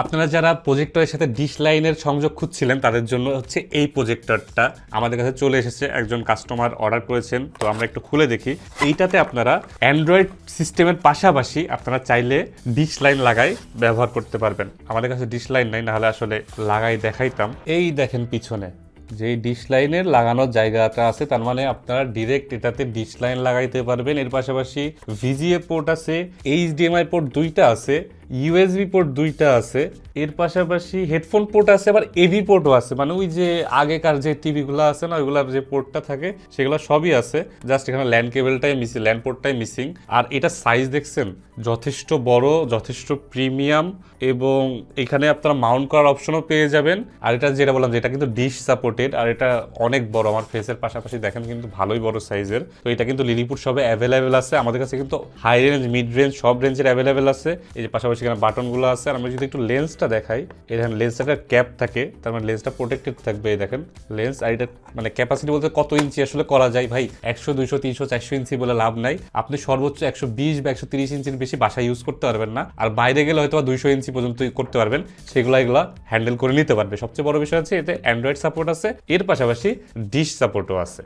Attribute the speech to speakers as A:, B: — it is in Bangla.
A: আপনারা যারা প্রজেক্টরের সাথে ডিশ লাইনের সংযোগ খুঁজছিলেন তাদের জন্য হচ্ছে এই প্রজেক্টরটা আমাদের কাছে চলে এসেছে। একজন কাস্টমার অর্ডার করেছেন, তো আমরা একটু খুলে দেখি। এইটাতে আপনারা অ্যান্ড্রয়েড সিস্টেমের পাশাপাশি আপনারা চাইলে ডিশ লাইন লাগাই ব্যবহার করতে পারবেন। আমাদের কাছে ডিশ লাইন নাই, নাহলে আসলে লাগাই দেখাইতাম। এই দেখেন পিছনে যে ডিশ লাইনের লাগানোর জায়গাটা আছে, তার মানে আপনারা ডিরেক্ট এটাতে ডিশ লাইন লাগাইতে পারবেন। এর পাশাপাশি ভিজিএ পোর্ট আছে, এইচডিএমআই পোর্ট 2টা আছে, ইউএসবি পোর্ট 2টা আছে। এর পাশাপাশি হেডফোন পোর্ট আছে, আবার এভি পোর্টও আছে। মানে ওই যে আগেকার যে টিভিগুলো আছে না, ওইগুলোর যে পোর্টটা থাকে সেগুলো সবই আছে। জাস্ট এখানে ল্যান্ড কেবলটাই মিসিং, ল্যান্ড পোর্টটাই মিসিং। আর এটা সাইজ দেখছেন যথেষ্ট বড়, যথেষ্ট প্রিমিয়াম, এবং এখানে আপনারা মাউন্ট করার অপশনও পেয়ে যাবেন। আর এটা যেটা বললাম যে এটা কিন্তু ডিশ সাপোর্টেড, আর এটা অনেক বড়, আমার ফেসের পাশাপাশি দেখেন কিন্তু ভালোই বড় সাইজের। তো এটা কিন্তু লিলিপুর সবে অ্যাভেলেবেল আছে। আমাদের কাছে কিন্তু হাই রেঞ্জ, মিড রেঞ্জ সব রেঞ্জের অ্যাভেলেবেল আছে। এই যে পাশাপাশি এখানে বাটনগুলো আছে। আর আমরা যদি একটু লেন্সটা দেখাই, এই দেখেন লেন্সটা ক্যাপ থাকে, তার মানে লেন্সটা প্রোটেক্টেড থাকবে। এই দেখেন লেন্স। আর এটা মানে ক্যাপাসিটি বলতে কত ইঞ্চি আসলে করা যায় ভাই, 100, 200, 300, 400 ইঞ্চি বলে লাভ নাই। আপনি সর্বোচ্চ 120 বা 130 ইঞ্চির বেশি বাসায় ইউজ করতে পারবেন না। আর বাইরে গেলে হয়তো 200 ইঞ্চি পর্যন্ত করতে পারবেন, এগুলা হ্যান্ডেল করে নিতে পারবে। সবচেয়ে বড় বিষয় হচ্ছে এতে অ্যান্ড্রয়েড সাপোর্ট আছে, এর পাশাপাশি ডিশ সাপোর্টও আছে।